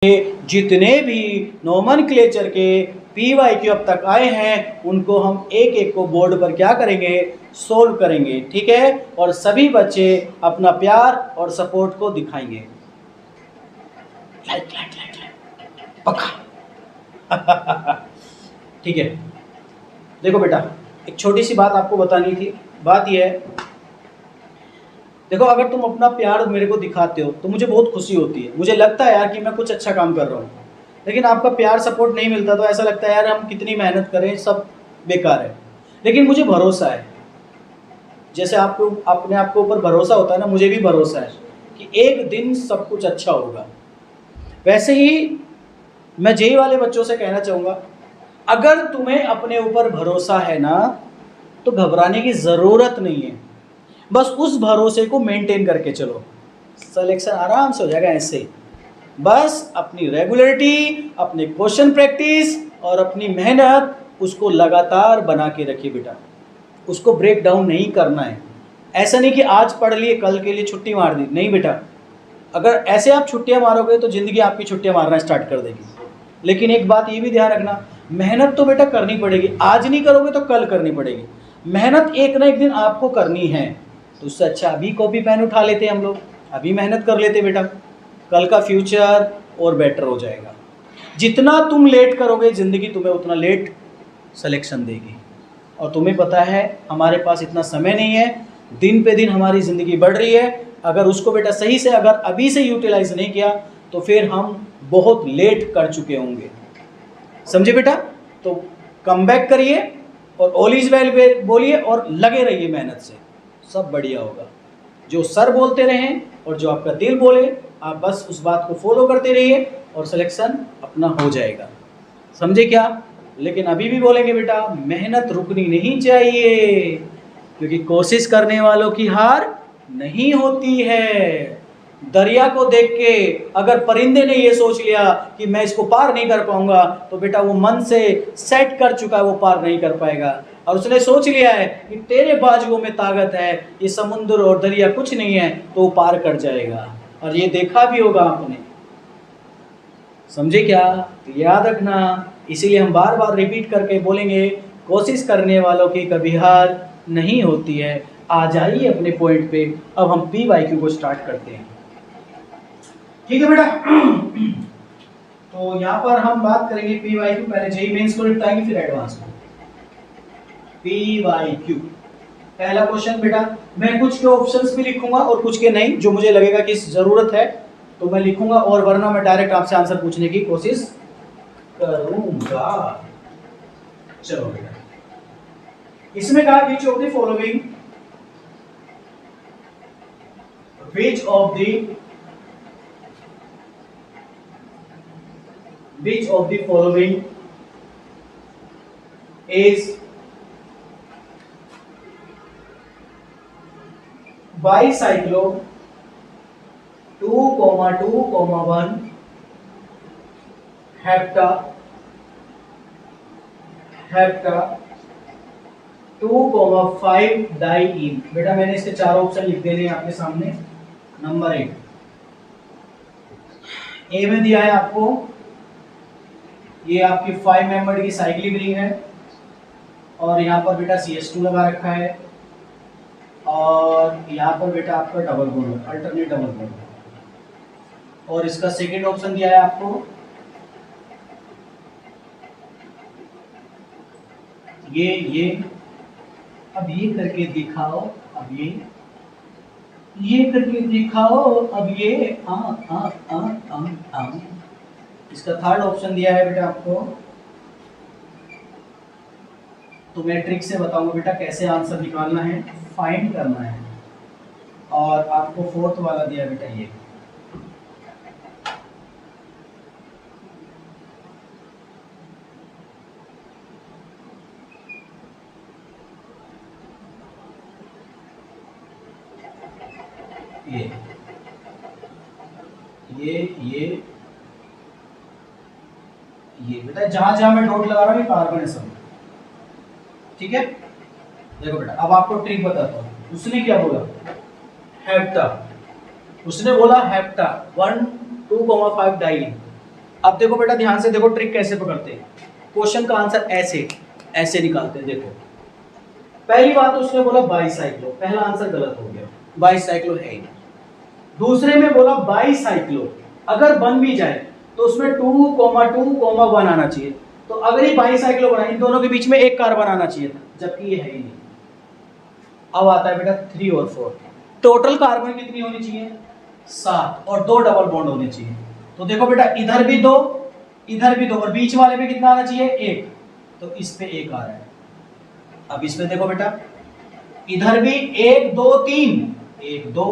जितने भी नोमेनक्लेचर के PYQ अब तक आए हैं उनको हम एक एक को बोर्ड पर क्या करेंगे, सोल्व करेंगे। ठीक है, और सभी बच्चे अपना प्यार और सपोर्ट को दिखाएंगे। लाइट लाइट लाइट लाइट पक्का। ठीक है, देखो बेटा, एक छोटी सी बात आपको बतानी थी। बात यह है, देखो, अगर तुम अपना प्यार मेरे को दिखाते हो तो मुझे बहुत खुशी होती है। मुझे लगता है यार कि मैं कुछ अच्छा काम कर रहा हूँ, लेकिन आपका प्यार सपोर्ट नहीं मिलता तो ऐसा लगता है यार हम कितनी मेहनत करें, सब बेकार है। लेकिन मुझे भरोसा है, जैसे आपको अपने आप के ऊपर भरोसा होता है ना, मुझे भी भरोसा है कि एक दिन सब कुछ अच्छा होगा। वैसे ही मैं जेई वाले बच्चों से कहना चाहूँगा, अगर तुम्हें अपने ऊपर भरोसा है ना तो घबराने की ज़रूरत नहीं है। बस उस भरोसे को मेंटेन करके चलो, सिलेक्शन आराम से हो जाएगा। ऐसे बस अपनी रेगुलरिटी, अपने क्वेश्चन प्रैक्टिस और अपनी मेहनत उसको लगातार बना के रखिए बेटा, उसको ब्रेक डाउन नहीं करना है। ऐसा नहीं कि आज पढ़ लिए कल के लिए छुट्टी मार दी, नहीं बेटा। अगर ऐसे आप छुट्टियां मारोगे तो ज़िंदगी आपकी छुट्टियां मारना स्टार्ट कर देगी। लेकिन एक बात ये भी ध्यान रखना, मेहनत तो बेटा करनी पड़ेगी। आज नहीं करोगे तो कल करनी पड़ेगी। मेहनत एक ना एक दिन आपको करनी है, तो उससे अच्छा अभी कॉपी पेन उठा लेते हम लोग, अभी मेहनत कर लेते बेटा, कल का फ्यूचर और बेटर हो जाएगा। जितना तुम लेट करोगे ज़िंदगी तुम्हें उतना लेट सिलेक्शन देगी। और तुम्हें पता है हमारे पास इतना समय नहीं है, दिन पे दिन हमारी ज़िंदगी बढ़ रही है। अगर उसको बेटा सही से अगर अभी से यूटिलाइज नहीं किया तो फिर हम बहुत लेट कर चुके होंगे। समझे बेटा? तो कम बैक करिए और ऑल इज वेल बोलिए और लगे रहिए मेहनत से, सब बढ़िया होगा। जो सर बोलते रहें और जो आपका दिल बोले, आप बस उस बात को फॉलो करते रहिए और सिलेक्शन अपना हो जाएगा। समझे क्या? लेकिन अभी भी बोलेंगे बेटा, मेहनत रुकनी नहीं चाहिए, क्योंकि कोशिश करने वालों की हार नहीं होती है। दरिया को देख के अगर परिंदे ने ये सोच लिया कि मैं इसको पार नहीं कर पाऊंगा, तो बेटा वो मन से सेट कर चुका है, वो पार नहीं कर पाएगा। और उसने सोच लिया है कि तेरे बाजुओं में ताकत है, ये समुद्र और दरिया कुछ नहीं है, तो वो पार कर जाएगा। और ये देखा भी होगा आपने। समझे क्या? तो याद रखना, इसीलिए हम बार बार रिपीट करके बोलेंगे, कोशिश करने वालों की कभी हार नहीं होती है। आ जाइए अपने पॉइंट पे, अब हम PYQ को स्टार्ट करते हैं। ठीक है बेटा? तो यहाँ पर हम बात करेंगे PYQ, पहले जेईई मेंस को निपटाएंगे फिर एडवांस को। PYQ पहला क्वेश्चन बेटा, मैं कुछ के ऑप्शंस भी लिखूंगा और कुछ के नहीं, जो मुझे लगेगा कि जरूरत है तो मैं लिखूंगा, और वरना मैं डायरेक्ट आपसे आंसर पूछने की कोशिश करूंगा। चलो बेटा, इसमें कहा which of the following, which of the following is bicyclo 2,2,1 hepta 2,5 diene. बेटा मैंने इसके चार ऑप्शन लिख दिए हैं आपके सामने। नंबर 1 ए में दिया है आपको, ये आपकी 5 मेंबर की साइक्लिक रिंग है, और यहाँ पर बेटा CH2 लगा रखा है, और यहाँ पर बेटा आपका double bond, alternate double bond. और इसका सेकंड ऑप्शन दिया है आपको ये अब ये करके दिखाओ, अब ये करके दिखाओ, अब ये इसका थर्ड ऑप्शन दिया है बेटा आपको। तो मैं ट्रिक से बताऊंगा बेटा कैसे आंसर निकालना है, फाइंड करना है। और आपको फोर्थ वाला दिया बेटा ये बेटा, जहां जहां मैं डॉट लगा रहा हूं ये कार्बन है सब। ठीक है? देखो बेटा, अब आपको ट्रिक बताता हूं। उसने क्या बोला? हेप्टा। उसने बोला हेप्टा 1,2,5 डाइईन। अब देखो बेटा ध्यान से देखो ट्रिक कैसे पकड़ते हैं। क्वेश्चन का आंसर ऐसे ऐसे निकालते हैं। देखो पहली बात तो उसने बोला बाईसाइक्लो, पहला आंसर गलत हो गया, बाईसाइक्लो है ही नहीं। दूसरे में बोला बाईसाइक्लो, अगर बन भी जाए तो उसमें 2,2,1 आना चाहिए। तो अगर ये बाईसाइक्लो बना, इन दोनों के बीच में एक कार्बन आना चाहिए था, जबकि ये है ही नहीं। अब आता है बेटा 3 और 4, टोटल कार्बन कितनी होनी चाहिए? 7, और 2 डबल बॉन्ड होने चाहिए। तो देखो बेटा इधर भी 2, इधर भी 2, और बीच वाले में कितना आना चाहिए? 1। तो इस पे 1 आ रहा है। अब इसमें देखो बेटा इधर भी 1 2 3, 1 2,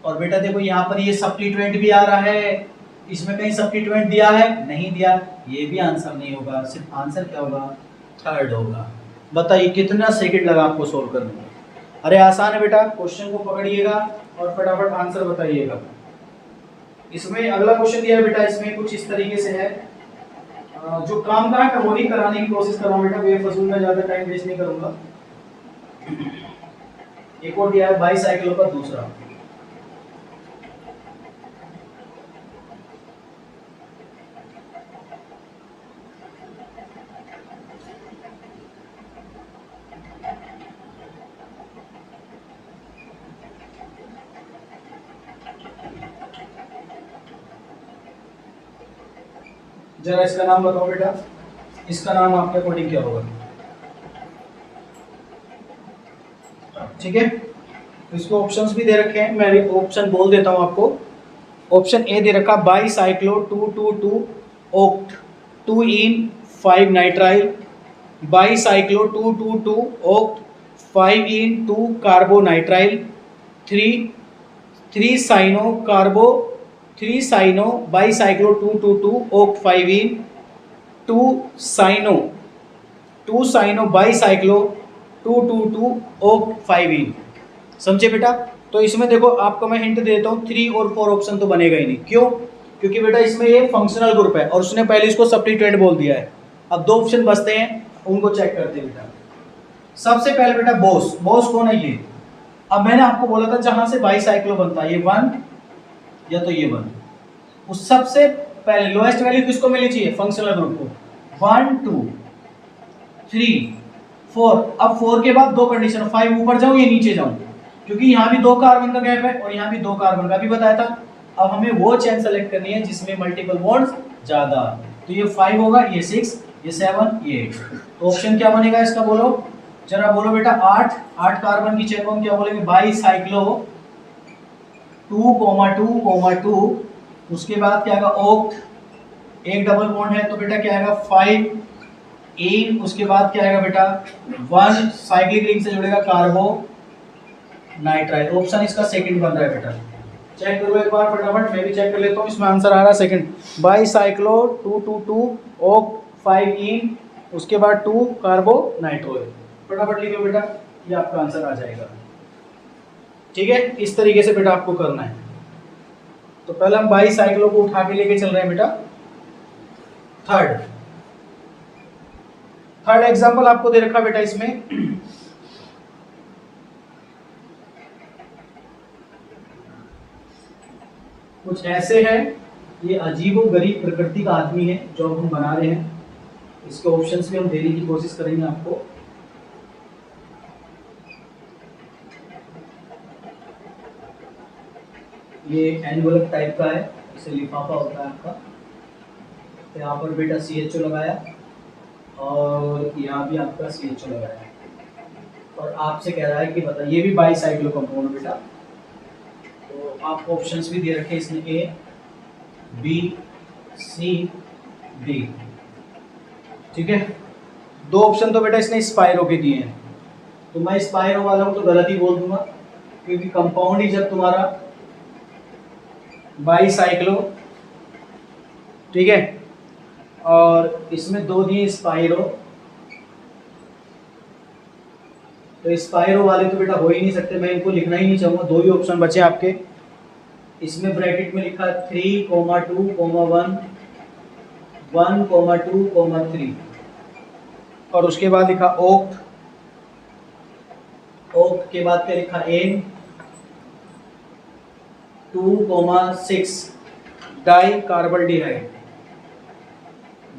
और बेटा देखो यहाँ पर ये सब्स्टिट्यूएंट भी आ रहा है, इसमें कहीं सब्स्टिट्यूएंट दिया है? नहीं दिया, ये भी आंसर नहीं होगा। सिर्फ आंसर क्या होगा? थर्ड होगा। बताइए कितना सेकंड लगा आपको सोल्व करने में? अरे आसान है बेटा, क्वेश्चन को पकड़िएगा और फटाफट आंसर बताइएगा। इसमें अगला क्वेश्चन दिया है बेटा, इसमें कुछ इस तरीके से है, जो काम का है वो ही कराने की कोशिश कर रहा हूँ बेटा, बेफजूल में ज्यादा टाइम वेस्ट नहीं करूंगा। एक और दिया है बाईसाइक्लो का दूसरा। जरा इसका नाम बताओ बेटा, इसका नाम आपके अकॉर्डिंग क्या होगा? ठीक है, इसको ऑप्शंस भी दे रखे हैं, मैं ऑप्शन बोल देता हूं आपको। ऑप्शन ए दे रखा बाईसाइक्लो 2,2,2 ओक्ट 2 इन 5 नाइट्राइल, बाईसाइक्लो 2,2,2 ओक्ट 5 इन 2 carbonitrile, 3 cyano कार्बो 3 cyano bicyclo 2,2,2 oct 5 इन 2 साइनो बाईसाइक्लो 2,2,2 ओक्ट 5 इन। समझे बेटा? तो इसमें देखो आपको मैं हिंट देता हूँ, 3 और 4 ऑप्शन तो बनेगा ही नहीं। क्यों? क्योंकि बेटा इसमें ये फंक्शनल ग्रुप है और उसने पहले इसको सब्स्टिट्यूएंट बोल दिया है। अब 2 ऑप्शन बचते हैं, उनको चेक करते हैं बेटा। सबसे पहले बेटा बोस, बोस कौन है ये? अब मैंने आपको बोला था जहां से बाईसाइक्लो बनता है, ये 1 या तो ये 1, उस सबसे पहले लोएस्ट वैल्यू किसको मिलनी चाहिए? फंक्शनल ग्रुप को। 1 2 3 4, अब 4 के बाद 2 कंडीशन, 5 ऊपर जाऊं या नीचे जाऊं, क्योंकि यहाँ भी 2 कार्बन का गैप है और यहाँ भी 2 कार्बन का भी बताया था। अब हमें वो चेन सेलेक्ट करनी है जिसमें मल्टीपल बॉन्ड्स ज्यादा। तो ये 5 होगा, ये 6, ये 7, ये 8। तो ऑप्शन क्या बनेगा इसका? बोलो जरा, बोलो बेटा। 8 कार्बन की चेन को हम क्या बोलेंगे? बाईसाइक्लो 2,2,2। उसके बाद क्या आएगा? ओक्ट, एक डबल बॉन्ड है तो बेटा क्या आएगा? 5 इन, उसके बाद क्या आएगा बेटा? 1 साइक्लिक रिंग से जुड़ेगा कार्बो नाइट्राइल। ऑप्शन इसका सेकंड बन रहा है बेटा। चेक करो एक बार फटाफट, मैं भी चेक कर लेता हूँ। इसमें आंसर आ रहा है सेकंड, बाईसाइक्लो 2,2,2 ओक 5 इन, उसके बाद 2 कार्बो नाइट्रोल। फटाफट लिखो बेटा, ये आपका आंसर आ जाएगा। ठीक है, इस तरीके से बेटा आपको करना है। तो पहले हम बाईसाइक्लो को उठा के लेके चल रहे हैं बेटा। थर्ड एग्जांपल आपको दे रखा बेटा इसमें, कुछ ऐसे है, ये अजीबोगरीब प्रकृति का आदमी है जो हम बना रहे हैं। इसके ऑप्शंस भी हम देने की कोशिश करेंगे आपको। ये एनवलप टाइप का है, इसे लिफाफा होता है आपका। तो यहाँ पर बेटा CHO लगाया और यहाँ भी आपका CHO लगाया और आपसे कह रहा है कि बता, ये भी बाईसाइक्लो कंपाउंड बेटा। तो आपको ऑप्शंस भी दे रखे हैं इसमें, A B C D। ठीक है, 2 ऑप्शन तो बेटा इसने स्पाइरो के दिए हैं, तो मैं स्पाइरो वाला हूँ तो गलत ही बोल दूंगा, क्योंकि कंपाउंड ही जब तुम्हारा बाईसाइक्लो, ठीक है, और इसमें 2 दिए स्पाइरो, तो स्पाइरो वाले तो बेटा हो ही नहीं सकते, मैं इनको लिखना ही नहीं चाहूँगा। 2 ही ऑप्शन बचे आपके। इसमें ब्रैकेट में लिखा 3,2,1 1,2,3 और उसके बाद लिखा ओक, ओक के बाद क्या लिखा N 2,6 डाई कार्बल्डिहाइड,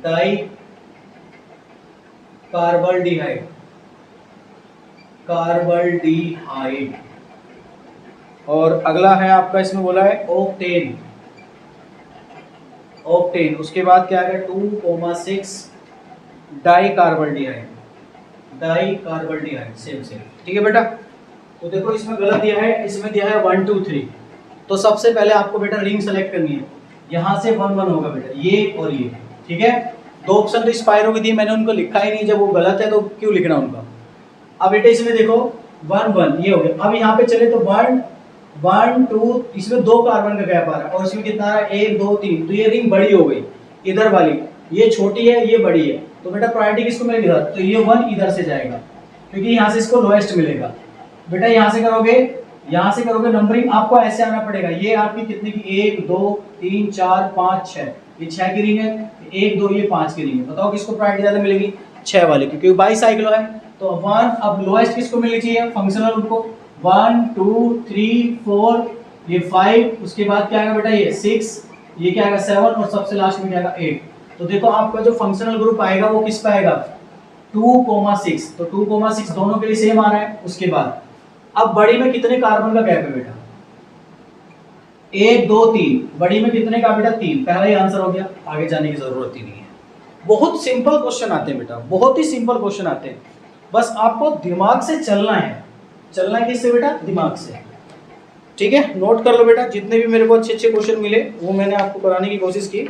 डाई कार्बल्डिहाइड, कार्बल्डिहाइड। और अगला है आपका, इसमें बोला है ओक्टेन, ओक्टेन। उसके बाद क्या है 2,6 डाई कार्बल्डिहाइड, डाई कार्बल्डिहाइड, सेम सेम। ठीक है बेटा, तो देखो इसमें गलत दिया है, इसमें दिया है 1 2 3। तो सबसे पहले आपको बेटा रिंग सेलेक्ट करनी है, यहाँ से 1 1 होगा बेटा, ये और ये। ठीक है, दो ऑप्शन तो स्पायरो की दी, मैंने उनको लिखा ही नहीं, जब वो गलत है तो क्यों लिखना उनका। अब बेटा इसमें देखो 1 1 ये हो गया। अब यहाँ पे चले तो 1 1 2, इसमें 2 कार्बन का गैप आ रहा है, और इसमें कितना आ रहा है 1 2 3। तो ये रिंग बड़ी हो गई, इधर वाली ये छोटी है, ये बड़ी है। तो बेटा प्रायोरिटी किसको मिलेगी इधर, तो ये 1 इधर से जाएगा, क्योंकि यहाँ से इसको लोएस्ट मिलेगा। बेटा यहाँ से करोगे नंबरिंग, आपको ऐसे आना पड़ेगा। ये आपकी कितने की, 1 2 3 4 5 6, ये 6 की रिंग है, 1 2 ये 5 की रिंग है। बताओ किसको प्रायोरिटी ज्यादा मिलेगी, 6 वाले, क्योंकि बाईसाइक्लो है। तो 1, अब लोएस्ट किसको मिलनी चाहिए, फंक्शनल ग्रुप को। 1 2 3 4, ये 5, उसके बाद क्या आएगा बेटा ये 6, ये क्या आएगा 7, और सबसे लास्ट में क्या आएगा 8। तो देखो आपका जो फंक्शनल ग्रुप आएगा वो किस पे आएगा, 2,6। तो 2,6 दोनों के लिए सेम आ रहा है। उसके बाद अब बड़ी में कितने कार्बन का गैप है बेटा, 1 2 3, बड़ी में कितने का बेटा 3। पहला ही आंसर हो गया, आगे जाने की जरूरत ही नहीं है। बहुत सिंपल क्वेश्चन आते हैं बेटा, बहुत ही सिंपल क्वेश्चन आते हैं, बस आपको दिमाग से चलना है। चलना है किससे बेटा, दिमाग से। ठीक है, नोट कर लो बेटा, जितने भी मेरे को अच्छे अच्छे क्वेश्चन मिले वो मैंने आपको कराने की कोशिश की।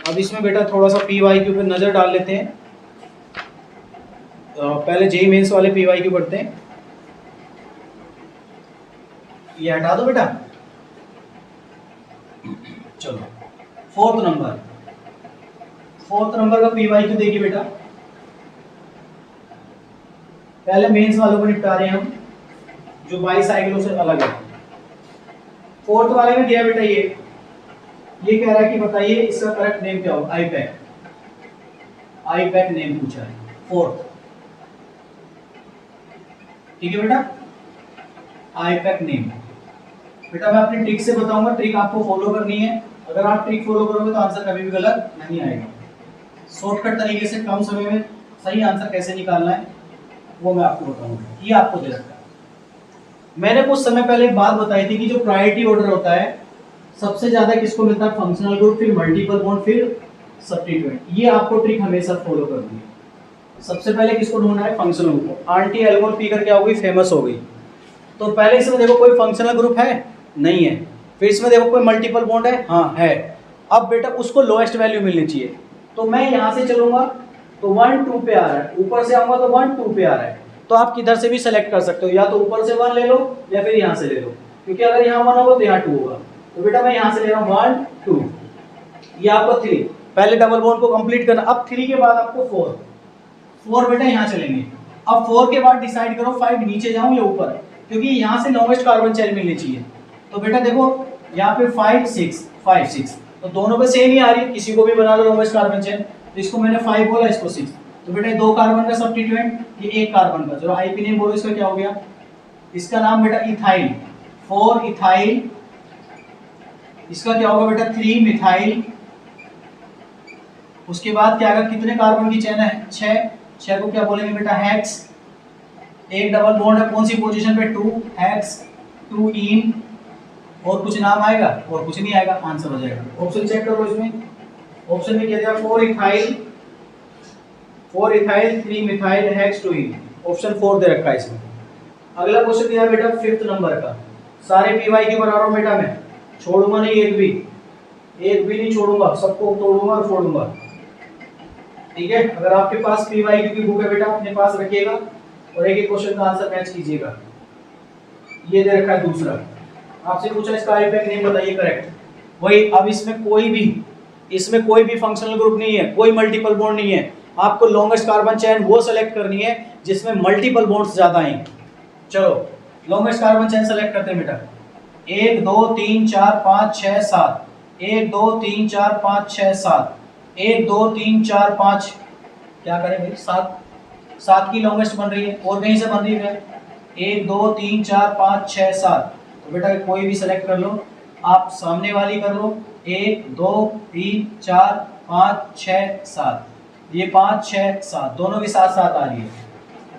अब इसमें बेटा थोड़ा सा PYQ पे नजर डाल लेते हैं। पहले जेईई मेंस वाले PYQ पढ़ते हैं। ये हटा दो बेटा, चलो फोर्थ नंबर का PYQ देखिए बेटा। पहले मेंस वालों को निपटा रहे हैं हम, जो बाईसाइक्लो से अलग है। फोर्थ वाले में दिया बेटा ये कह रहा है कि बताइए इसका करेक्ट नेम क्या होगा, आईपैक नेम पूछा है फोर्थ। ठीक है बेटा, आईपैक नेम। बेटा मैं अपनी ट्रिक से बताऊंगा, ट्रिक आपको फॉलो करनी है। अगर आप ट्रिक फॉलो करोगे तो आंसर कभी भी गलत नहीं आएगा। शॉर्टकट तरीके से कम समय में सही आंसर कैसे निकालना है वो मैं आपको बताऊंगा। ये आपको दे रखा है। मैंने कुछ समय पहले एक बात बताई थी कि जो प्रायोरिटी ऑर्डर होता है सबसे ज्यादा किसको मिलता है, फंक्शनल ग्रुप, फिर मल्टीपल बॉन्ड, फिर सब्स्टिट्यूएंट। ये आपको ट्रिक हमेशा फॉलो करनी है। सबसे पहले किसको ढूंढना है, फंक्शनल ग्रुप को। आंटी एल्कोहल पीकर क्या हो गई, फेमस हो गई। तो पहले इसमें देखो कोई फंक्शनल ग्रुप है, नहीं है। फिर इसमें देखो कोई मल्टीपल बॉन्ड है, हाँ है। अब बेटा उसको लोएस्ट वैल्यू मिलनी चाहिए। तो मैं यहाँ से चलूंगा तो 1 2 पे आ रहा है, ऊपर से आऊंगा तो 1 2 पे आ रहा है। तो आप किधर से भी सेलेक्ट कर सकते हो, या तो ऊपर से 1 ले लो या फिर यहाँ से ले लो, क्योंकि अगर यहाँ 1 होगा तो यहाँ 2 होगा। तो बेटा मैं यहाँ से ले रहा हूँ 1 2, ये आपको 3। पहले डबल बॉन्ड को कंप्लीट करना। अब 3 के बाद आपको 4 बेटा यहाँ चलेंगे। अब 4 के बाद डिसाइड करो 5 नीचे जाऊं या ऊपर, क्योंकि यहाँ से लोवेस्ट कार्बन चेन मिलनी चाहिए। तो बेटा देखो यहाँ पे 5 6 तो दोनों पे सेम ही आ रही है, किसी को भी बना लो लोवेस्ट कार्बन चेन। तो इसको मैंने 5 बोला, इसको 6। तो बेटा 2 कार्बन का सब्स्टिट्यूएंट, ये 1 कार्बन का। चलो आईपी नेम बोलो, इसका क्या हो गया, इसका नाम बेटा इथाइल, 4 इथाइल। इसका क्या होगा बेटा 3 मिथाइल। उसके बाद क्या आएगा, कितने कार्बन की चेन है, 6 को क्या बोलेंगे बेटा हेक्स। एक डबल बॉन्ड है कौन सी पोजीशन पे, 2 हेक्स 2 इन। और कुछ नाम आएगा, और कुछ नहीं आएगा, आंसर हो जाएगा। ऑप्शन चेक करो, इसमें ऑप्शन में क्या दिया, 4 इथाइल 3 मिथाइल हेक्स 2 इन। ऑप्शन 4 दे रखा है इसमें। अगला क्वेश्चन दिया बेटा 5th नंबर का। सारे PYQ बना रहा हूं बेटा, मैं छोड़ूंगा नहीं, एक भी नहीं छोड़ूंगा, सबको तोड़ूंगा और फोड़ूंगा। ठीक है, अगर आपके पास PYQ की बुक है बेटा अपने पास रखिएगा और एक एक क्वेश्चन का आंसर मैच कीजिएगा। ये दे रखा है दूसरा, आपसे पूछा इसका आईपैक नेम बताइए करेक्ट। वही, अब इसमें कोई भी फंक्शनल ग्रुप नहीं है, कोई मल्टीपल बॉन्ड नहीं है। आपको लॉन्गेस्ट कार्बन चेन वो सेलेक्ट करनी है जिसमें मल्टीपल बॉन्ड्स ज्यादा हैं। चलो लॉन्गेस्ट कार्बन चेन सेलेक्ट करते हैं बेटा। 1 2 3 4 5 6 7, 1 2 3 4 5 6 7, 1 2 3 4 5, क्या करें भाई, 7 की लॉन्गेस्ट बन रही है, और कहीं से बन रही है 1 2 3 4 5 6 7। तो बेटा कोई भी सेलेक्ट कर लो, आप सामने वाली कर लो, 1 2 3 4 5 6 7, ये 5 6 7 दोनों के साथ साथ आ रही है।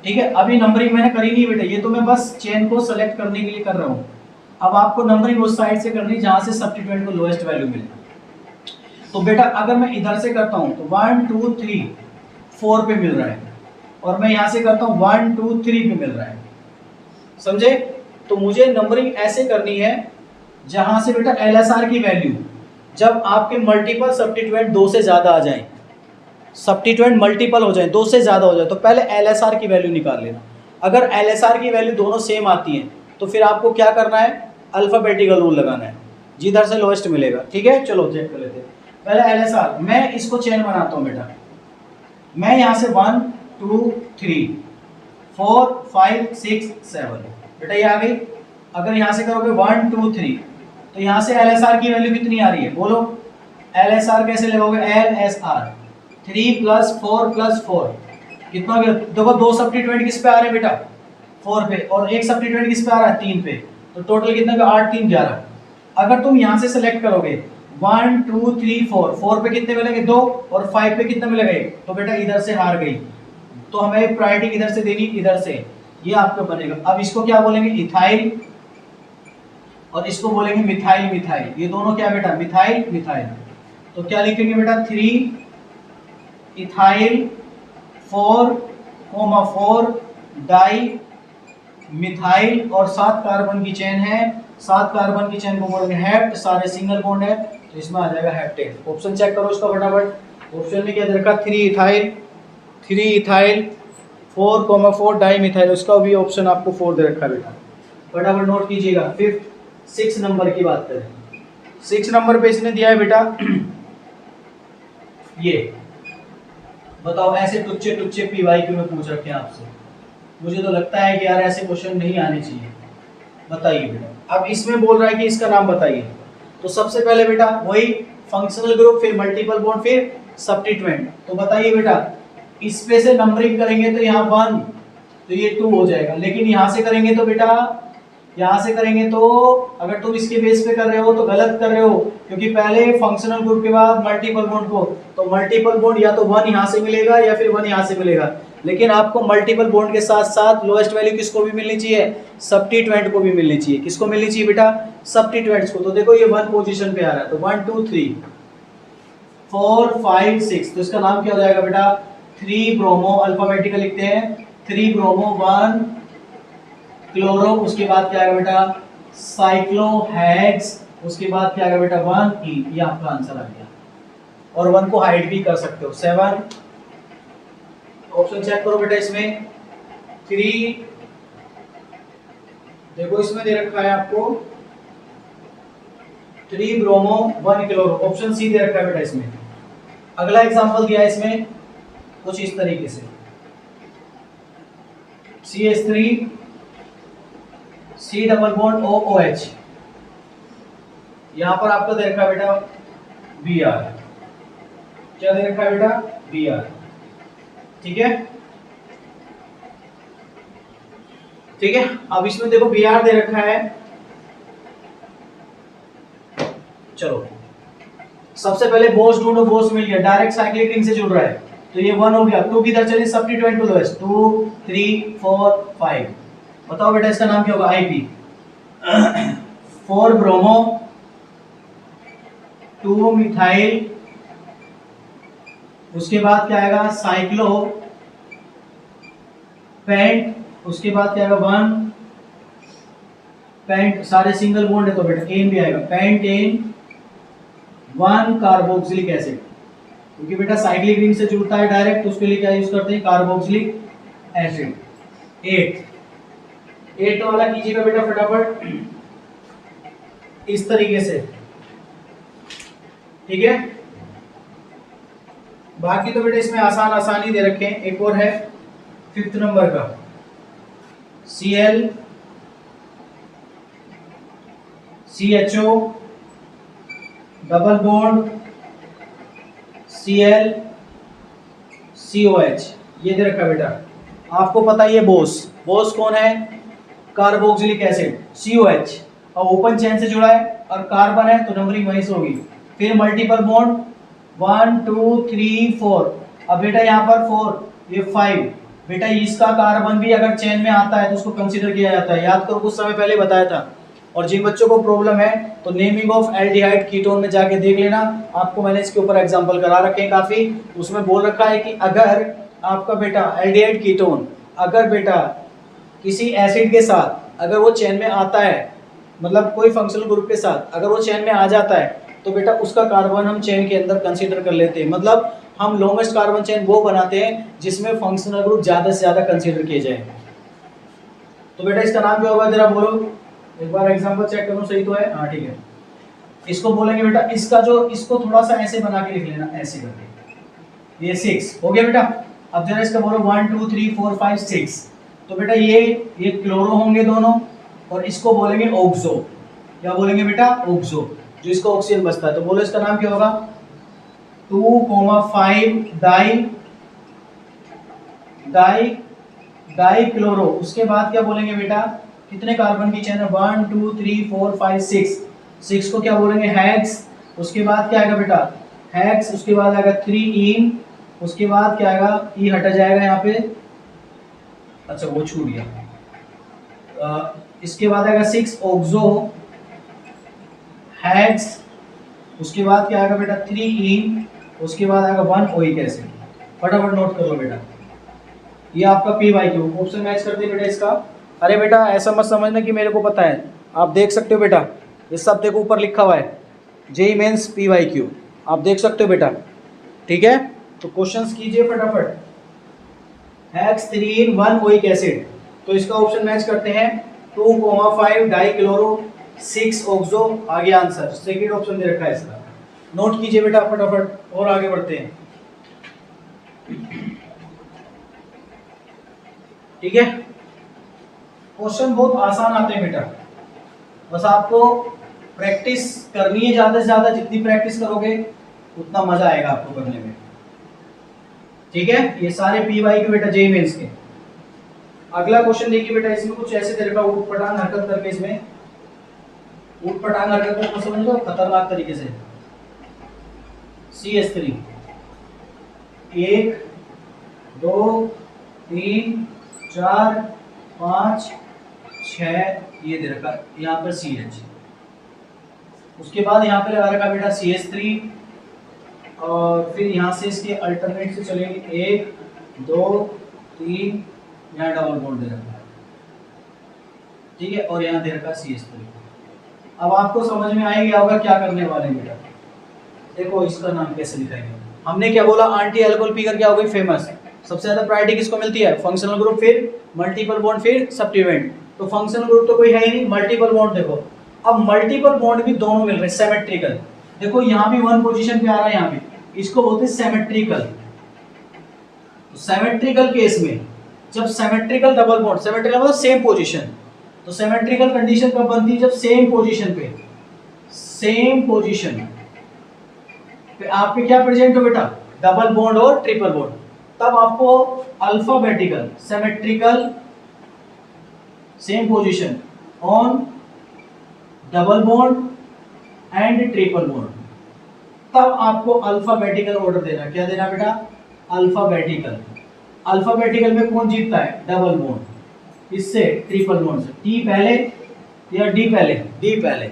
ठीक है, अभी नंबरिंग मैंने करी नहीं बेटा, ये तो मैं बस चेन को सेलेक्ट करने के लिए कर रहा हूँ। अब आपको नंबरिंग उस साइड से करनी जहां से सब्स्टिट्यूएंट को लोएस्ट वैल्यू मिले। तो बेटा अगर मैं इधर से करता हूं तो 1 2 3 4 पे मिल रहा है, और मैं यहां से करता हूं 1 2 3 पे मिल रहा है, समझे? तो मुझे नंबरिंग ऐसे करनी है जहां से बेटा एलएसआर की वैल्यू, जब आपके मल्टीपल सब्स्टिट्यूएंट 2 से ज्यादा आ जाए, सब्स्टिट्यूएंट मल्टीपल हो जाए, 2 से ज्यादा हो जाए, तो पहले एलएसआर की वैल्यू निकाल लेना। अगर एलएसआर की वैल्यू दोनों सेम आती है तो फिर आपको क्या करना है, अल्फाबेटिकल रूल लगाना है, जिधर से लोएस्ट मिलेगा। ठीक है, चलो चेक कर लेते हैं पहले एलएसआर। मैं इसको चेन बनाता हूं बेटा, मैं यहां से 1 2 3 4 5 6 7 बेटा ये आ गई। अगर यहां से करोगे 1 2 3 तो यहां से एलएसआर की वैल्यू कितनी आ रही है, बोलो एलएसआर कैसे लगाओगे, एलएसआर 3 + 4 + 4 कितना हो गया? देखो दो सब्स्टिट्यूएंट किस पे आ रहे हैं बेटा, 4 पे, और एक सब्स्टिट्यूएंट किस पे आ रहा है, 3 पे, तो टोटल कितना हो गया, 8 3 11। अगर तुम यहां से सिलेक्ट करोगे 1 2 3 4, 4 पे कितने मिलेंगे 2, और 5 पे कितने मिलेगा 1, तो बेटा इधर से हार गई। तो हमें प्रायोरिटी किधर से देनी, इधर से, ये आपको बनेगा। अब इसको क्या बोलेंगे, इथाइल, और इसको बोलेंगे मिथाइल मिथाइल, ये दोनों क्या बेटा, मिथाइल मिथाइल। तो क्या लिखेंगे बेटा, 3 इथाइल 4 डाई मिथाइल, और 7 कार्बन की चेन है, 7 कार्बन की चेन को बोलेंगे हेप्ट, सारे सिंगल बॉन्ड है, तो इसमें आ जाएगा हेप्टेट। ऑप्शन चेक करो इसका फटाफट। ऑप्शन में क्या दे रखा, 3 इथाइल 4 डाई मिथाइल, उसका भी ऑप्शन आपको 4 दे रखा बेटा, फटाफट नोट कीजिएगा। 6 नंबर की बात करें, 6 नंबर पे इसने दिया है बेटा ये बताओ, ऐसे टुच्चे टुच्चे पीवाई क्यों में पूछ रखे हैं आपसे, मुझे तो लगता है कि यार ऐसे क्वेश्चन नहीं आने चाहिए। बताइए बेटा, अब इसमें बोल रहा है कि इसका नाम बताइए, तो सबसे पहले बेटा वही फंक्शनल ग्रुप, फिर मल्टीपल बॉन्ड, फिर सब्स्टिट्यूएंट। तो बताइए बेटा, इस पे से नंबरिंग करेंगे तो यहाँ 1, तो ये 2 हो जाएगा, लेकिन यहाँ से करेंगे तो बेटा, यहाँ से करेंगे तो अगर तुम इसके बेस पे कर रहे हो तो गलत कर रहे हो, क्योंकि पहले फंक्शनल ग्रुप के बाद मल्टीपल बॉन्ड को, तो मल्टीपल बॉन्ड या तो 1 यहाँ से मिलेगा या फिर 1 यहाँ से मिलेगा, लेकिन आपको मल्टीपल बॉन्ड के साथ साथ लोएस्ट वैल्यू किसको भी मिलनी चाहिए, सब्स्टिट्यूएंट को भी मिलनी चाहिए। किसको मिलनी चाहिए बेटा, सब्स्टिट्यूएंट्स को। तो देखो ये 1 पोजीशन पे आ रहा है, तो 1 2 3 4 5 6, तो इसका नाम क्या हो जाएगा बेटा, 3 ब्रोमो, अल्फाबेटिकल लिखते हैं, 3 ब्रोमो 1 क्लोरो, उसके बाद क्या आएगा बेटा, साइक्लोहेक्स, उसके बाद क्या आएगा बेटा, 1 ई, ये आपका आंसर आ गया। और 1 को हाइड भी कर सकते हो, 7। ऑप्शन चेक करो बेटा, इसमें 3, देखो इसमें दे रखा है आपको 3 ब्रोमो 1 क्लोरो, ऑप्शन सी दे रखा है बेटा इसमें। अगला एग्जांपल दिया है इसमें कुछ इस तरीके से, CH3 C double bond OOH, यहां पर आपको दे रखा है बेटा Br, क्या दे रखा है बेटा, Br। ठीक है, ठीक है। अब इसमें देखो Br दे रखा है, चलो सबसे पहले बोस ढूंढो, बोस मिल गया, डायरेक्ट साइक्लिक रिंग से जुड़ रहा है, तो ये 1 हो गया। 2 किधर चले, सब्स्टिट्यूएंट टू लोएस्ट, 2 3 4 5, बताओ बेटा इसका नाम क्या होगा, IP। 4 ब्रोमो 2 मिथाइल, उसके बाद क्या आएगा, साइक्लो पेंट, उसके बाद क्या आएगा, 1 पेंट, सारे सिंगल बॉन्ड है तो बेटा एन भी आएगा, पेंटेन 1 कार्बोक्सिलिक एसिड, क्योंकि बेटा साइक्लिक रिंग से जुड़ता है डायरेक्ट, तो उसके लिए क्या यूज करते हैं, कार्बोक्सिलिक एसिड। 8 वाला कीजिएगा बेटा फटाफट इस तरीके से, ठीक है। बाकी तो बेटा इसमें आसान आसान ही दे रखे हैं। एक और है 5th नंबर का, Cl CHO double bond Cl COH, ये दे रखा बेटा। आपको पता है ये बोस कौन है, कार्बोक्सिलिक एसिड COH, और ओपन चेन से जुड़ा है, और कार्बन है तो नंबरिंग वहीं से होगी। फिर मल्टीपल बॉन्ड 1 2 3 4। अब बेटा यहाँ पर 4 ये 5। बेटा इसका कार्बन भी अगर चेन में आता है तो उसको कंसीडर किया जाता है। याद करो कुछ समय पहले बताया था। और जिन बच्चों को प्रॉब्लम है तो नेमिंग ऑफ एल्डिहाइड कीटोन में जाके देख लेना, आपको मैंने इसके ऊपर एग्जांपल करा रखे हैं काफी। उसमें बोल रखा है कि अगर आपका बेटा एल्डिहाइड कीटोन अगर बेटा किसी एसिड के साथ अगर वो चेन में आता है, मतलब कोई फंक्शनल ग्रुप के साथ अगर वो चेन में आ जाता है तो बेटा उसका कार्बन हम चेन के अंदर कंसीडर कर लेते हैं। मतलब हम लॉन्गेस्ट कार्बन चेन वो बनाते हैं जिसमें फंक्शनल ग्रुप ज्यादा से ज्यादा कंसीडर किए जाए। तो बेटा इसका नाम क्या होगा जरा बोलो, एक बार एग्जांपल चेक करो सही तो है। हाँ ठीक है, इसको बोलेंगे बेटा इसका जो इसको थोड़ा सा ऐसे बना के लिख लेना, ऐसे करके। ये 6 हो गया बेटा। अब जरा इसका बोलो 1 2 3 4 5 6। तो बेटा ये क्लोरो होंगे दोनों और इसको बोलेंगे ऑक्सो। क्या बोलेंगे बेटा? ऑक्सो, जो इसका ऑक्सीजन बचता है। तो बोलो इसका नाम क्या होगा? 2,5 डाई क्लोरो। उसके बाद क्या बोलेंगे बेटा? कितने कार्बन की चेन है? 1 2 3 4 5 6। 6 को क्या बोलेंगे? हेक्स। उसके बाद क्या आएगा बेटा? हेक्स। उसके बाद आएगा 3 इन। उसके बाद क्या आएगा? ई हटा जाएगा यहाँ पे, अच्छा वो छूट गया। इसके बाद आएगा 6 ऑक्सो हेक्स। उसके बाद क्या आएगा बेटा? 3 इन। उसके बाद आएगा 1 ओइक एसिड। फटाफट नोट कर लो बेटा, ये आपका P Y Q option match करते बेटा इसका। अरे बेटा ऐसा मत समझना कि मेरे को पता है, आप देख सकते हो बेटा, ये सब देखो ऊपर लिखा हुआ है JEE mains P Y Q, आप देख सकते हो बेटा। ठीक है, तो क्वेश्चंस कीजिए फटाफट। हेक्स 3 इन 1 ओइक एसिड, तो इसका ऑप्शन मैच करते हैं 2,5 डाई क्लोरो 6 ऑक्सो। आगे आंसर सेकंड ऑप्शन दे रखा है इसका, नोट कीजिए बेटा फटाफट और आगे बढ़ते हैं। ठीक है, क्वेश्चन बहुत आसान आते हैं बेटा, बस आपको प्रैक्टिस करनी है ज्यादा से ज्यादा। जितनी प्रैक्टिस करोगे उतना मजा आएगा आपको करने में। ठीक है, ये सारे पी वाई के बेटा जेई मेंस के। अगला क्वेश्चन देखिए बेटा, इसमें कुछ ऐसे दे रखा ऊट पटांग हरकत करके, इसमें ऊट पटांग हरकत करके समझ लो खतरनाक तरीके से। CH3 1 2 3 4 5 6 ये दे रखा यहाँ पर CH। उसके बाद यहाँ पे लगा रखा बेटा CH3 और फिर यहाँ से इसके अल्टरनेट से चलेंगे 1 2 3, यहाँ डबल बॉन्ड दे रखा है। ठीक है, और यहाँ दे रखा CH3। अब आपको समझ में आ गया होगा क्या करने वाले हैं बेटा। देखो इसका नाम कैसे लिखाएंगे। हमने क्या बोला? एंटी अल्कोहल पीकर क्या हो गई? फेमस। सबसे ज्यादा प्रायोरिटी किसको मिलती है? फंक्शनल ग्रुप, फिर मल्टीपल बॉन्ड, फिर सब्स्टिट्यूएंट। तो फंक्शनल ग्रुप तो कोई है ही नहीं, मल्टीपल बॉन्ड देखो। अब मल्टीपल बॉन्ड भी दोनों मिल रहे हैं सिमेट्रिकल। देखो यहाँ भी 1 पोजीशन पे आ रहा है, यहाँ भी इसको बोलते हैं सिमेट्रिकल। तो सिमेट्रिकल केस में जब सिमेट्रिकल डबल बॉन्ड, सिमेट्रिकल मतलब सेम पोजीशन, तो सिमेट्रिकल कंडीशन कब बनती है? जब सेम पोजीशन पे आपके क्या प्रेजेंट हो बेटा? डबल बॉन्ड और ट्रिपल बॉन्ड। तब आपको alphabetical symmetrical same position on double bond and triple bond, तब आपको अल्फाबेटिकल ऑर्डर देना। क्या देना बेटा? अल्फाबेटिकल। अल्फाबेटिकल में कौन जीतता है? डबल बॉन्ड, इससे ट्रिपल बॉन्ड से। टी पहले या डी पहले? डी पहले।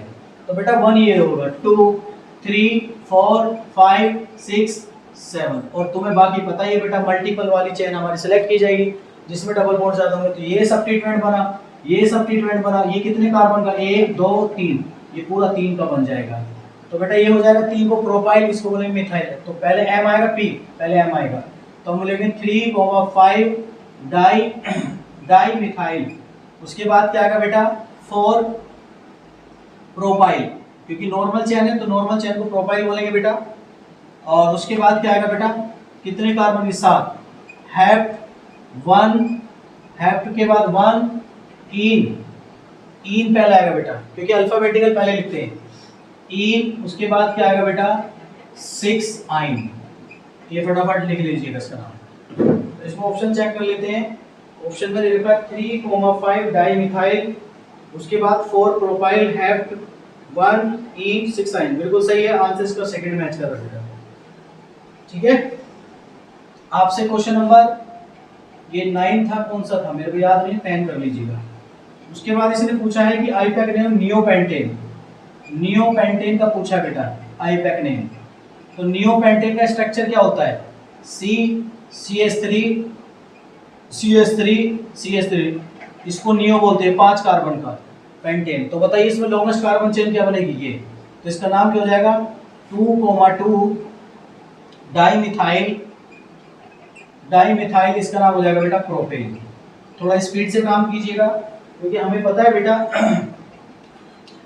तो बेटा 1 ये होगा, 2 3 4 5 6 7। और तुम्हें बाकी पता ही है बेटा, मल्टीपल वाली चेन हमारी सिलेक्ट की जाएगी जिसमें डबल बॉन्ड ज्यादा होंगे। तो ये सब्स्टिट्यूएंट बना, ये सब्स्टिट्यूएंट बना। ये कितने कार्बन का? 1 2 3, ये पूरा 3 का बन जाएगा। तो बेटा ये हो जाएगा 3 को प्रोपाइल, इसको बोलेंगे मिथाइल। तो पहले M आएगा, P पहले M आएगा, तो हम बोलेंगे 3,5 डाई मिथाइल। उसके बाद क्या आएगा बेटा? 4 प्रोपाइल, क्योंकि नॉर्मल चेन है तो नॉर्मल चेन को प्रोपाइल बोलेंगे बेटा। और उसके बाद क्या आएगा बेटा? कितने कार्बन? 7। हेप्ट 1, हेप्ट के बाद 1 इन पहले आएगा बेटा, क्योंकि अल्फाबेटिकल पहले लिखते हैं इन। उसके बाद क्या आएगा बेटा? 6 आइन। ये फटाफट लिख लीजिएगा इसका नाम। तो इसमें ऑप्शन चेक कर लेते हैं। ऑप्शन में लिखा 3,5 डाई मिथाइल। उसके बाद 4 प्रोपाइल हेप्ट 1E6 बिल्कुल सही है, आंसर इसका सेकंड मैच कर रहा है। ठीक है, आपसे क्वेश्चन नंबर ये 9 था, कौन सा था मेरे को याद नहीं, 10 कर लीजिएगा। उसके बाद इसने पूछा है कि आईपैक नेम नियोपेंटेन, नियोपेंटेन का पूछा बेटा आईपैक नेम। तो नियोपेंटेन का स्ट्रक्चर क्या होता है, CH3 CH3, इसको नियो बोलते हैं, 5 कार्बन का पेंटेन। तो बताइए इसमें लॉन्गेस्ट कार्बन चेन क्या बनेगी ये, तो इसका नाम क्या हो जाएगा 2,2 डाइमिथाइल, इसका नाम हो जाएगा बेटा प्रोपेन। थोड़ा स्पीड से काम कीजिएगा क्योंकि हमें पता है बेटा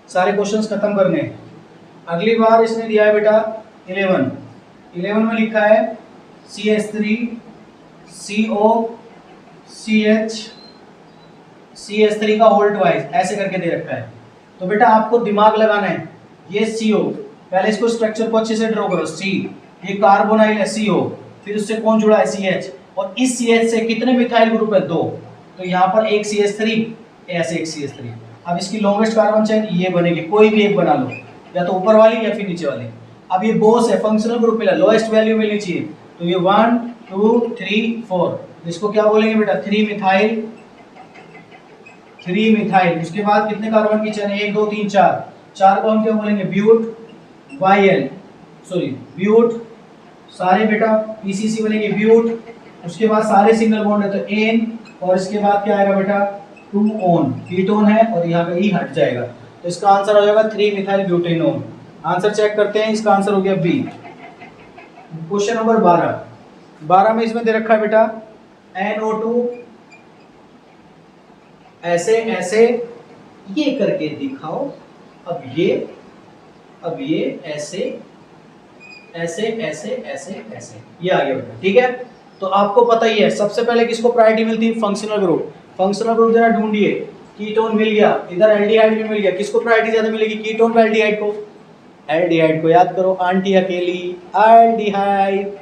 सारे क्वेश्चंस खत्म करने हैं। अगली बार इसने दिया है बेटा 11 में लिखा है CH3 CO CH3 का होल ट्वाइस ऐसे करके दे रखा है। तो बेटा आपको दिमाग लगाना है, ये CO, पहले इसको स्ट्रक्चर को अच्छे से ड्रॉ करो। C ये कार्बोनाइल है CO, फिर उससे कौन जुड़ा है CH, और इस CH से कितने मिथाइल ग्रुप है 2, तो यहाँ पर एक CH3 ऐसे एक CH3। अब इसकी लॉन्गेस्ट कार्बन चेन ये बनेगी, कोई भी एक बना लो, या तो ऊपर वाली या फिर नीचे वाली। अब ये बोस है, फंक्शनल ग्रुप मिला, लोएस्ट वैल्यू मिलनी चाहिए, तो ये 1 2 3 4, इसको क्या बोलेंगे बेटा 3 मिथाइल। उसके बाद कितने कार्बन की चेन है 1 2 3 4 को हम क्या बोलेंगे ब्यूट, सारे बेटा PCC बनेंगे ब्यूट। उसके बाद सारे सिंगल बॉन्ड है तो एन, और इसके बाद क्या आएगा बेटा 2 ओन, कीटोन है और यहाँ पे ई हट जाएगा, तो इसका आंसर हो जाएगा 3 मिथाइल ब्यूटेनोन। आंसर चेक करते हैं, इसका आंसर हो गया बी। क्वेश्चन नंबर 12 में इसमें दे रखा है बेटा NO2 ऐसे ऐसे ये करके दिखाओ। अब ये ऐसे ऐसे ऐसे ऐसे ऐसे ये आ गया बेटा। ठीक है, तो आपको पता ही है सबसे पहले किसको प्रायोरिटी मिलती है, फंक्शनल ग्रुप जरा ढूंढिए। कीटोन मिल गया, इधर एल्डिहाइड भी मिल गया, किसको प्रायोरिटी ज्यादा मिलेगी, कीटोन को एल्डिहाइड को? एल्डिहाइड को याद करो, आंटी अकेली एल्डिहाइड,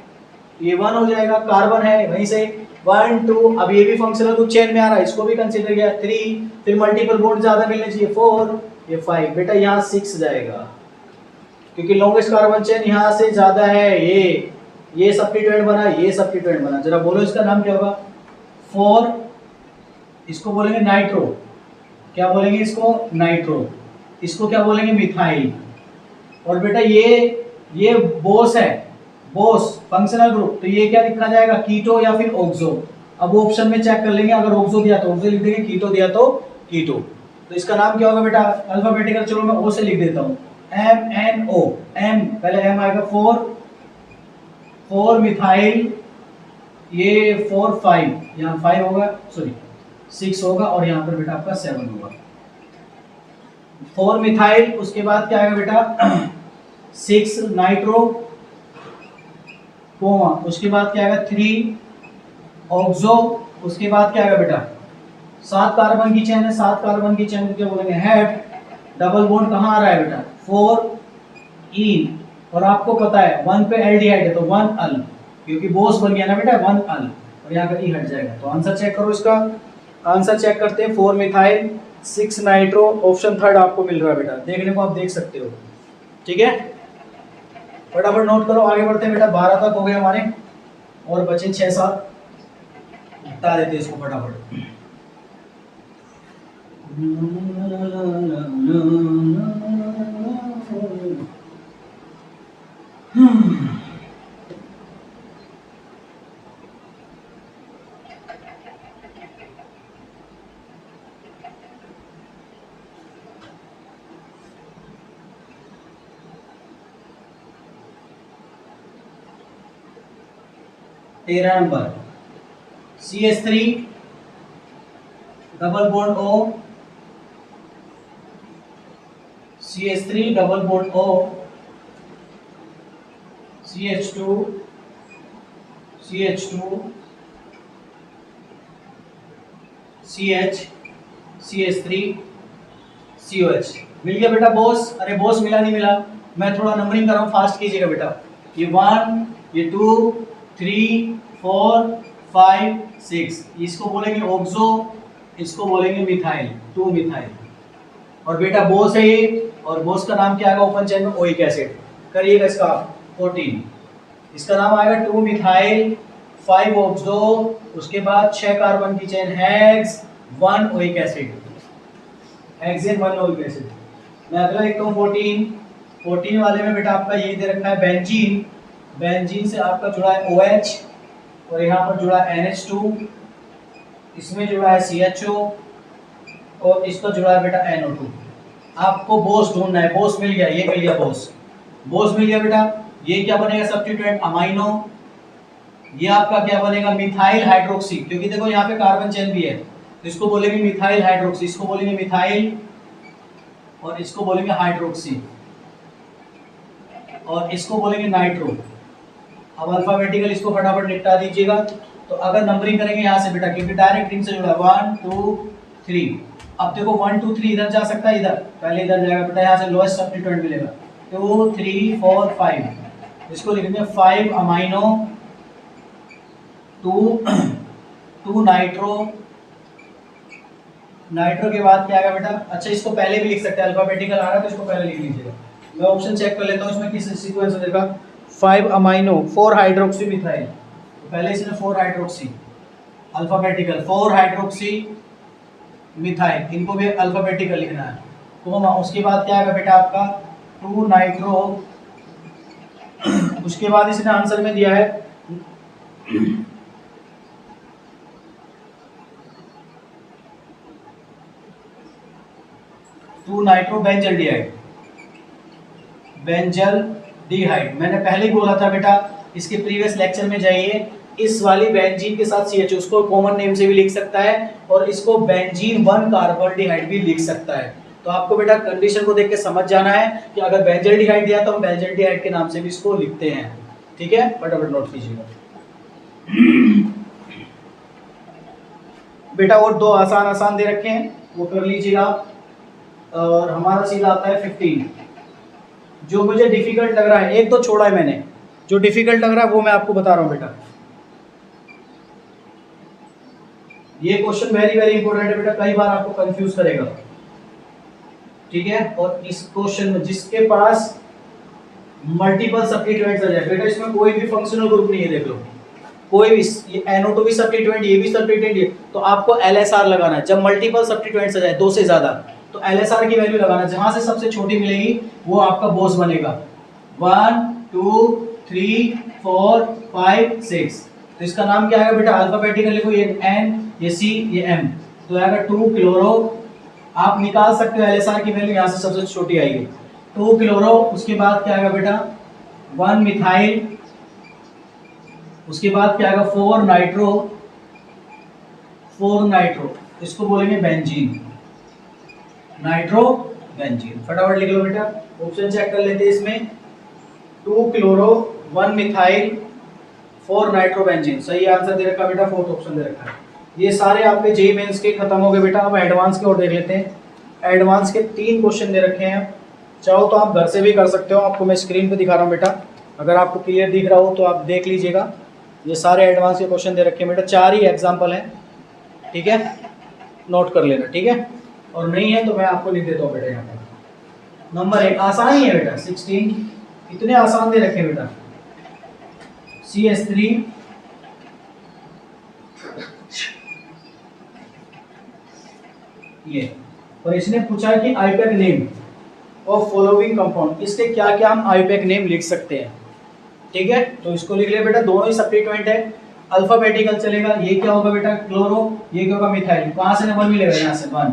ये 1 हो जाएगा, कार्बन है वहीं से 1 2, अब ये भी फंक्शनल ग्रुप चेन में आ रहा है, इसको भी कंसीडर किया 3, फिर मल्टीपल बॉन्ड ज्यादा मिलने चाहिए 4, ये 5, बेटा यहाँ 6 जाएगा क्योंकि लॉन्गेस्ट कार्बन चेन यहाँ से ज्यादा है। ये सब्स्टिट्यूएंट बना, ये सब्स्टिट्यूएंट बना, जरा बोलो इसका नाम क्या होगा 4, इसको बोलेंगे नाइट्रो, क्या बोलेंगे इसको नाइट्रो, इसको क्या बोलेंगे मिथाइल। और बेटा ये बोस है, बोस फंक्शनल ग्रुप, तो ये क्या लिखा जाएगा कीटो या फिर ऑक्सो। अब ऑप्शन में चेक कर लेंगे, अगर ऑक्सो दिया तो ऑक्सो लिख देंगे, कीटो दिया तो कीटो। तो इसका नाम क्या होगा बेटा अल्फाबेटिकल, चलो मैं ओ से लिख देता हूँ MNO, M पहले M आएगा 4 मिथाइल, ये 4 5, यहाँ 5 होगा, सॉरी 6 होगा, और यहाँ पर बेटा आपका 7 होगा 4 मिथाइल। उसके बाद क्या आएगा बेटा 6 नाइट्रो कोमा, उसके बाद क्या आएगा 3 ऑक्सो, उसके बाद क्या आएगा बेटा 7 कार्बन की चेन है, 7 कार्बन की चेन को क्या बोलेंगे हेड, डबल बॉन्ड कहाँ आ रहा है बेटा 4 इन, और आपको पता है 1 पे एल्डिहाइड है तो 1 अल, क्योंकि बोस बन गया ना बेटा 1 अल, और यहाँ का ई हट जाएगा। तो आंसर चेक करो, इसका आंसर चेक करते हैं 4 मिथाइल 6 नाइट्रो, ऑप्शन थर्ड आपको मिल रहा है बेटा, देखने को आप देख सकते हो। ठीक है, फटाफट नोट करो, आगे बढ़ते हैं बेटा। 12 तक हो गए हमारे, और बचे 6-7, हटा देते हैं इसको फटाफट। तेरह number CH3 double bond O, CH3 double bond O, CH2 CH CH3 COH। मिल गया बेटा बोस? अरे बोस मिला नहीं मिला, मैं थोड़ा नंबरिंग कर रहा हूँ, फास्ट कीजिएगा बेटा। ये 1, ये 2 3 4 5 6, इसको बोलेंगे ऑक्सो, इसको बोलेंगे मिथाइल, 2 मिथाइल। और बेटा बोस है ये, और बोस का नाम क्या आएगा ओपन चेन में, ओइक एसिड। करिएगा इसका 14, इसका नाम आएगा 2 मिथाइल 5 ऑक्सो, उसके बाद 6 कार्बन की chain hex 1 oic acid, hexane 1 oic acid. मैं अगला लिखता हूँ 14 वाले में बेटा आपका ये दे रखा है बेंजीन, बेंजीन से आपका जुड़ा है OH और यहाँ पर जुड़ा है NH2, इसमें जुड़ा है CHO और इसका जुड़ा है बेटा NO2। आपको बोस ढूंढना है, बोस मिल गया, ये मिल गया बोस, बोस मिल गया बेटा। ये क्या बनेगा सब्स्टिट्यूएंट अमाइनो, ये आपका क्या बनेगा मिथाइल हाइड्रोक्सी, क्योंकि देखो यहाँ पे कार्बन चेन भी है तो इसको बोलेंगे मिथाइल हाइड्रोक्सी, इसको बोलेंगे मिथाइल और इसको बोलेंगे हाइड्रोक्सी और इसको बोलेंगे नाइट्रो। अब अल्फाबेटिकल इसको फटाफट निपटा दीजिएगा। तो अगर नंबरिंग करेंगे यहाँ से बेटा, क्योंकि डायरेक्ट रिंग से जुड़ा है 1 2 3। अब देखो 1 2 3 इधर जा सकता है, इधर पहले इधर जाएगा बेटा, यहाँ से लोएस्ट सब्स्टिट्यूएंट मिलेगा 2 3 4 5, इसको लिखेंगे 5 अमाइनो 2 नाइट्रो, नाइट्रो के बाद क्या आएगा बेटा, अच्छा इसको पहले भी लिख सकते हैं, अल्फाबेटिकल आ रहा है तो इसको पहले लिख लीजिएगा। मैं ऑप्शन चेक कर लेता हूँ इसमें किस सीक्वेंस में देखा, 5 अमाइनो 4 हाइड्रोक्सी मिथाइल, तो पहले इसने 4 हाइड्रोक्सी, अल्फाबेटिकल 4 हाइड्रोक्सी मिथाइल, इनको भी अल्फाबेटिकल लिखना है। कोमा, उसके बाद क्या आएगा बेटा आपका 2 नाइट्रो, उसके बाद इसने आंसर में दिया है 2 नाइट्रो बेंजल्डिहाइड, बेंजल्डिहाइड। मैंने पहले ही बोला था बेटा, इसके प्रीवियस लेक्चर में जाइए, इस वाली बेंजीन के साथ CH उसको कॉमन नेम से भी लिख सकता है और इसको बेंजीन 1 कार्बोल्डिहाइड भी लिख सकता है। तो आपको बेटा कंडीशन को देख के समझ जाना है कि अगर बेंजल्डिहाइड दिया तो हम बेंजल्डिहाइड के नाम से भी इसको लिखते हैं। ठीक है, फटाफट नोट कीजिएगा बेटा। और दो आसान दे रखे हैं वो कर लीजिएगा और हमारा सीधा आता है 15। जो मुझे डिफिकल्ट लग रहा है, एक तो छोड़ा है मैंने, जो डिफिकल्ट लग रहा है वो मैं आपको बता रहा हूं बेटा। ये क्वेश्चन वेरी वेरी इंपॉर्टेंट है बेटा, कई बार आपको कंफ्यूज करेगा। ठीक है, और इस क्वेश्चन में जिसके पास मल्टीपल सब्स्टिट्यूएंट्स आ जाए बेटा, इसमें कोई भी फंक्शनल ग्रुप नहीं है, देख लो कोई भी, ये NO2 भी सब्स्टिट्यूएंट, ये भी सब्स्टिट्यूएंट, तो आपको LSR लगाना है। जब मल्टीपल सब्स्टिट्यूएंट्स आ जाए 2 से ज्यादा, तो LSR की वैल्यू लगाना, जहां से सबसे छोटी मिलेगी वो आपका बोस बनेगा। 1 2 3 4 5 6, तो इसका नाम क्या आएगा बेटा, अल्फाबेटिकल लिखो, ये N, ये C, ये M, तो आएगा 2 क्लोरो। आप निकाल सकते हो LSR की वैल्यू, यहाँ से सबसे छोटी आएगी 2 क्लोरो। उसके बाद क्या आएगा बेटा 1 मिथाइल, उसके बाद क्या आएगा 4 नाइट्रो, 4 नाइट्रो, इसको बोलेंगे बेंजीन, नाइट्रो बेंजीन। फटाफट लिख लो बेटा, ऑप्शन चेक कर लेते हैं इसमें, 2 क्लोरो 1 मिथाइल 4 नाइट्रो बेंजीन, सही आंसर दे रखा बेटा, फोर्थ ऑप्शन दे रखा है। ये सारे आपके जेईई मेंस के खत्म हो गए बेटा। अब एडवांस के और देख लेते हैं। एडवांस के 3 क्वेश्चन दे रखे हैं, चाहो तो आप घर से भी कर सकते हो, आपको मैं स्क्रीन पे दिखा रहा हूँ बेटा, अगर आपको क्लियर दिख रहा हो तो आप देख लीजिएगा। ये सारे एडवांस के क्वेश्चन दे रखे हैं बेटा, 4 ही एग्जाम्पल हैं। ठीक है, नोट कर लेना। ठीक है, और नहीं है तो मैं आपको लिख देता हूँ बेटा। यहाँ पे नंबर 1 आसान ही है बेटा, 16, इतने आसान दे रखे हैं बेटा। CH3 ये, और इसने पूछा है कि IUPAC name of following compound, इसके क्या क्या हम आईपैक नेम लिख सकते हैं। ठीक है, तो इसको लिख ले बेटा, दोनों ही सब्स्टिट्यूएंट है, अल्फाबेटिकल चलेगा। ये क्या होगा बेटा क्लोरो, ये क्या होगा मिथाइल। कहां से नंबर मिलेगा, यहाँ से 1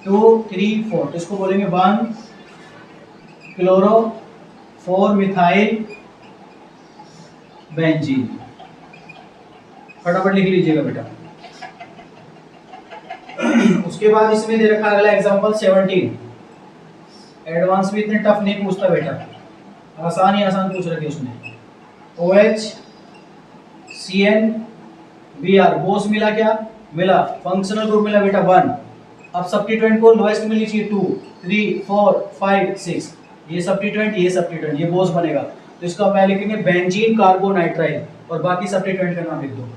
2 3 4, तो इसको बोलेंगे 1 क्लोरो 4 मिथाइल बेंजीन। फटाफट लिख लीजिएगा बेटा। उसके बाद इसमें दे रखा अगला एग्जांपल 17। एडवांस भी इतने टफ नहीं पूछता बेटा, आसान ही आसान पूछ रखे उसने। OH CN Br, बोस मिला क्या मिला, फंक्शनल ग्रुप मिला बेटा 1। अब सब्स्टिट्यूएंट को लोएस्ट मिलनी चाहिए 2 3 4 5 6, ये सब्स्टिट्यूएंट ये सब्स्टिट्यूएंट, ये बोस बनेगा। तो इसका मैं लिखेंगे बेंजीन कार्बोनाइट्राइल और बाकी सब्स्टिट्यूएंट का नाम लिख दो।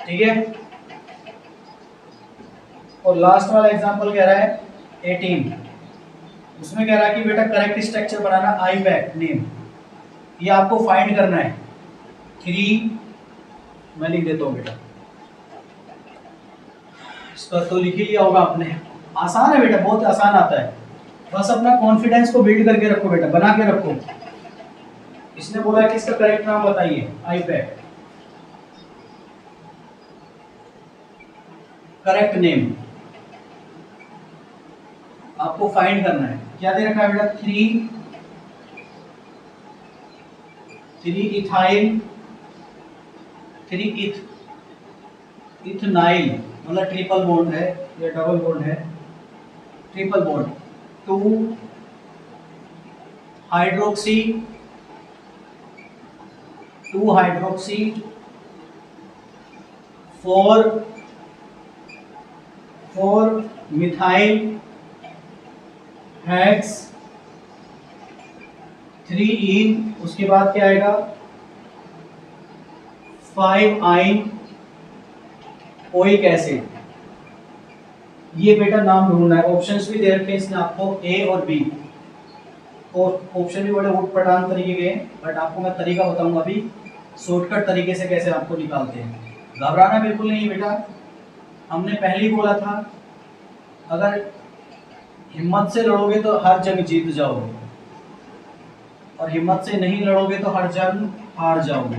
ठीक है, और लास्ट वाला एग्जांपल कह रहा है 18। उसमें कह रहा है कि बेटा करेक्ट स्ट्रक्चर बनाना आईपैक नेम, ये आपको फाइंड करना है। 3 मैं लिख देता हूँ बेटा, इसका तो लिख ही लिया होगा आपने। आसान है बेटा, बहुत आसान आता है, बस अपना कॉन्फिडेंस को बिल्ड करके रखो बेटा, बना के रखो। इसने बोला है कि इसका करेक्ट नाम बताइए, आईपैक करेक्ट नेम आपको फाइंड करना है। क्या दे रखा है बेटा? 3 इथाइल 3 इथनाइल, मतलब ट्रिपल बॉन्ड है या डबल बॉन्ड है? Triple bond. 2 hydroxy 4 methyl hex 3 इन, उसके बाद क्या आएगा? 5 आइन ओइक एसिड। ये बेटा नाम ढूंढना है। ऑप्शंस भी दे रखे हैं इसने आपको, ए और बी, और ऑप्शन भी बड़े उठ पटांग तरीके के हैं, बट आपको मैं तरीका बताऊंगा अभी शॉर्टकट तरीके से कैसे आपको निकालते हैं। घबराना बिल्कुल नहीं बेटा, हमने पहले ही बोला था अगर हिम्मत से लड़ोगे तो हर जंग जीत जाओगे, और हिम्मत से नहीं लड़ोगे तो हर जंग हार जाओगे।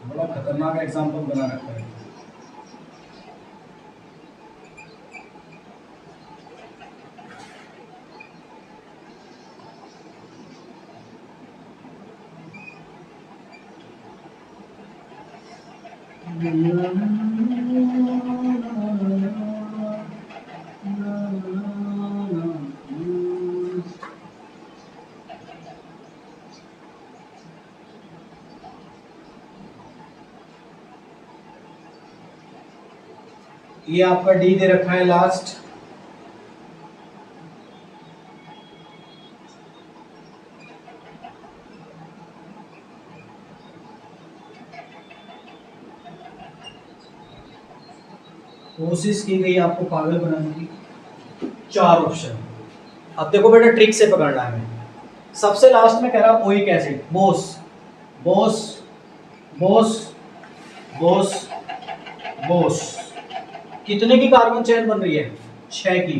बड़ा खतरनाक एग्जाम्पल बना रखा है। ये आपका डी दे रखा है लास्ट। कोशिश की गई आपको पागल बनाने की। 4 ऑप्शन। अब देखो बेटा ट्रिक से पकड़ना है। सबसे लास्ट में कह रहा ओइक एसिड, बोस बोस बोस बोस बोस। कितने की कार्बन चेन बन रही है? 6 की।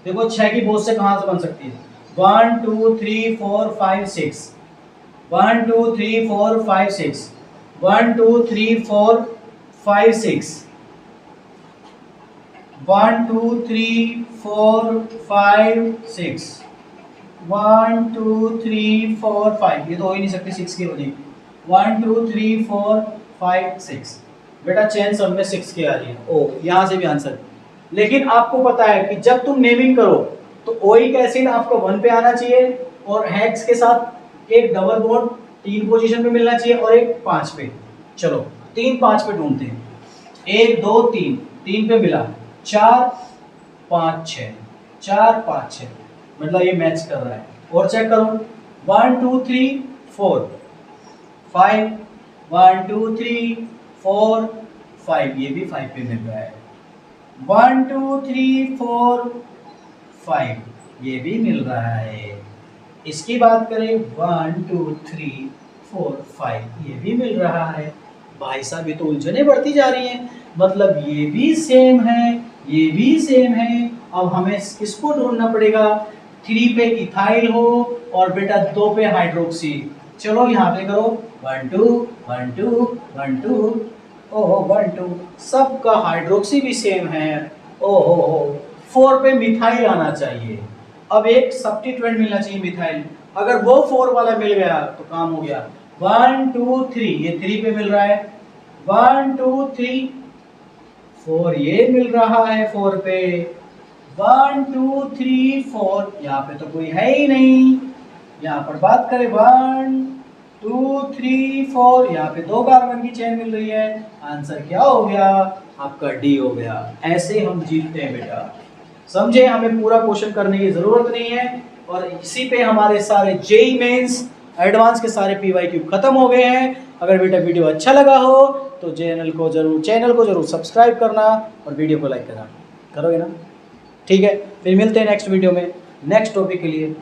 देखो 6 की बोस से कहां से बन सकती है? 1 2 3 4 5 6 1 2 3 4 5 6 1 2 3 4 5 6 1 2 3 4 5 6 1 2 3 4 5। ये तो हो ही नहीं सकती 6 की बनी। 1 2 3 4 5 6। बेटा चेन सब में 6 की आ रही है। ओ यहां से भी आंसर। लेकिन आपको पता है कि जब तुम नेमिंग करो तो ओइक एसिड आपको 1 पे आना चाहिए, और हेक्स के साथ एक डबल बॉन्ड 3 पोजीशन पे मिलना चाहिए, और एक 5 पे। चलो 3 5 पे ढूंढते हैं। 1 2 3 3 पे मिला, 4 5 6 4 5 6, मतलब ये मैच कर रहा है। और चेक करो 1 2 3 4 5 1 2 3 4 5, ये भी 5 पे मिल रहा है। 1 2 3 4 5, ये भी मिल रहा है। इसकी बात करें 1 2 3 4 5, ये भी मिल रहा है। भाई साहब ये तो उलझने बढ़ती जा रही हैं, मतलब ये भी सेम है, ये भी सेम है। अब हमें किसको ढूंढना पड़ेगा? 3 पे इथाइल हो और बेटा 2 पे हाइड्रोक्सी। चलो यहाँ पे करो 1 2 1 2 1 2। ओहो 1 2, सबका हाइड्रोक्सी भी सेम है। ओहो 4 पे मिथाइल आना चाहिए। अब एक सब्स्टिट्यूएंट मिलना चाहिए मिथाइल। अगर वो 4 वाला मिल गया तो काम हो गया। 1 2 3, ये 3 पे मिल रहा है। 1 2 3 4, ये मिल रहा है 4 पे। 1 2 3 4, यहाँ पे तो कोई है ही नहीं। यहाँ पर बात करें 1 2 3 4, यहाँ पे 2 कार्बन की चेन मिल रही है। आंसर क्या हो गया? आपका डी हो गया। ऐसे हम जीतते हैं बेटा, समझे, हमें पूरा क्वेश्चन करने की ज़रूरत नहीं है। और इसी पे हमारे सारे जेई मेंस एडवांस के सारे पीवाईक्यू खत्म हो गए हैं। अगर बेटा वीडियो अच्छा लगा हो तो चैनल को जरूर सब्सक्राइब करना और वीडियो को लाइक करना, करोगे ना? ठीक है, फिर मिलते हैं नेक्स्ट वीडियो में नेक्स्ट टॉपिक के लिए।